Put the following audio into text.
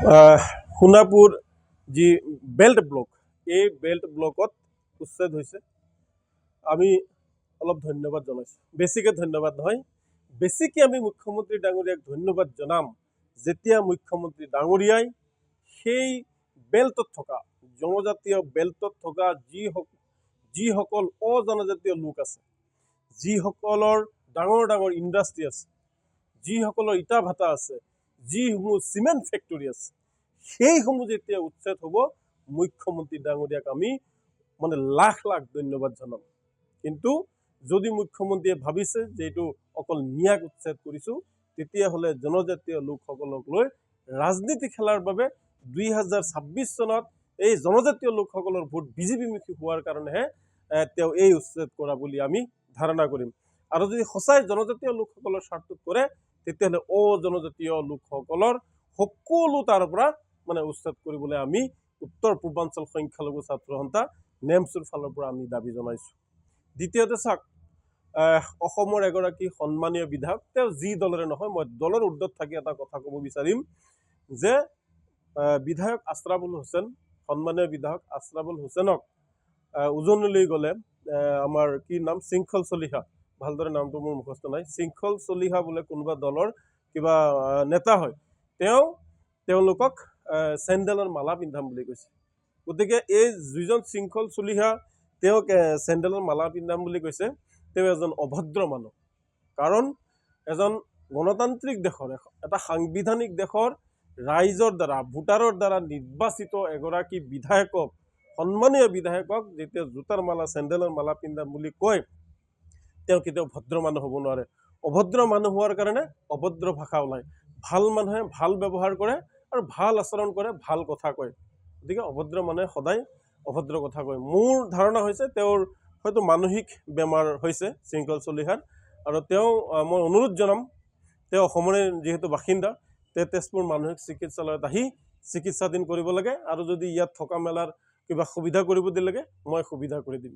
সোণাপুৰ যি belt block এই belt ব্লকত উচ্ছেদ হৈছে আমি অলপ ধন্যবাদ জনাইছোঁ বেছিকৈ ধন্যবাদ নহয় বেছিকৈ আমি মুখ্যমন্ত্ৰী ডাঙৰীয়াক ধন্যবাদ জনাম যেতিয়া মুখ্যমন্ত্ৰী ডাঙৰীয়াই সেই বেল্টত থকা জনজাতীয় বেল্টত থকা যিসকল অজনজাতীয় লোক আছে যিসকলৰ ডাঙৰ ডাঙৰ ইণ্ডাষ্ট্ৰী আছে যিসকলৰ ইটা ভাটা আছে যিসমূহ চিমেণ্ট ফেক্টৰী আছে সেইসমূহ যেতিয়া উচ্ছেদ হ'ব মুখ্যমন্ত্ৰী ডাঙৰীয়াক আমি মানে লাখ লাখ ধন্যবাদ জনাম কিন্তু যদি মুখ্যমন্ত্ৰীয়ে ভাবিছে যে এইটো অকল নিয়াক উচ্ছেদ কৰিছোঁ তেতিয়াহ'লে জনজাতীয় লোকসকলক লৈ ৰাজনীতি খেলাৰ বাবে 2026 চনত এই জনজাতীয় লোকসকলৰ ভোট বিজেপিমুখী হোৱাৰ কাৰণেহে তেওঁ এই উচ্ছেদ কৰা বুলি আমি ধাৰণা কৰিম আৰু যদি সঁচাই জনজাতীয় লোকসকলৰ স্বাৰ্থত কৰে তেতিয়াহ'লে অজনজাতীয় লোকসকলৰ সকলো তাৰ পৰা মানে উচ্ছেদ কৰিবলৈ আমি উত্তৰ পূৰ্বাঞ্চল সংখ্যালঘু ছাত্ৰ সন্থা নেমচুৰ ফালৰ পৰা আমি দাবী জনাইছোঁ দ্বিতীয়তে চাওক অসমৰ এগৰাকী সন্মানীয় বিধায়ক তেওঁ যি দলৰে নহয় মই দলৰ ঊৰ্ধত থাকি এটা কথা ক'ব বিচাৰিম যে বিধায়ক আশ্ৰাবুল হুছেইন সন্মানীয় বিধায়ক আশ্ৰাবুল হুছেইনক উজনিলৈ গ'লে আমাৰ কি নাম শৃংখল চলিহা ভালদৰে নামটো মোৰ মুখস্থ নাই শৃংখল চলিহা বোলে কোনোবা দলৰ কিবা নেতা হয় তেওঁলোকক চেণ্ডেলৰ মালা পিন্ধাম বুলি কৈছে গতিকে এই যিজন শৃংখল চলিহা তেওঁক চেণ্ডেলৰ মালা পিন্ধাম বুলি কৈছে তেওঁ এজন অভদ্ৰ মানুহ কাৰণ এজন গণতান্ত্ৰিক দেশৰ এটা সাংবিধানিক দেশৰ ৰাইজৰ দ্বাৰা ভোটাৰৰ দ্বাৰা নিৰ্বাচিত এগৰাকী বিধায়কক সন্মানীয় বিধায়কক যেতিয়া জোতাৰ মালা চেণ্ডেলৰ মালা পিন্ধাম বুলি কয় তেওঁ কেতিয়াও ভদ্ৰ মানুহ হ'ব নোৱাৰে অভদ্ৰ মানুহ হোৱাৰ কাৰণে অভদ্ৰ ভাষা ওলায় ভাল মানুহে ভাল ব্যৱহাৰ কৰে আৰু ভাল আচৰণ কৰে ভাল কথা কয় গতিকে অভদ্ৰ মানুহে সদায় অভদ্ৰ কথা কয় মোৰ ধাৰণা হৈছে তেওঁৰ হয়তো মানসিক বেমাৰ হৈছে শৃংখল চলিহাৰ আৰু তেওঁ মই অনুৰোধ জনাম তেওঁ অসমৰে যিহেতু বাসিন্দা তেওঁ তেজপুৰ মানসিক চিকিৎসালয়ত আহি চিকিৎসাধীন কৰিব লাগে আৰু যদি ইয়াত থকা মেলাৰ কিবা সুবিধা কৰিব দিলেগে মই সুবিধা কৰি দিম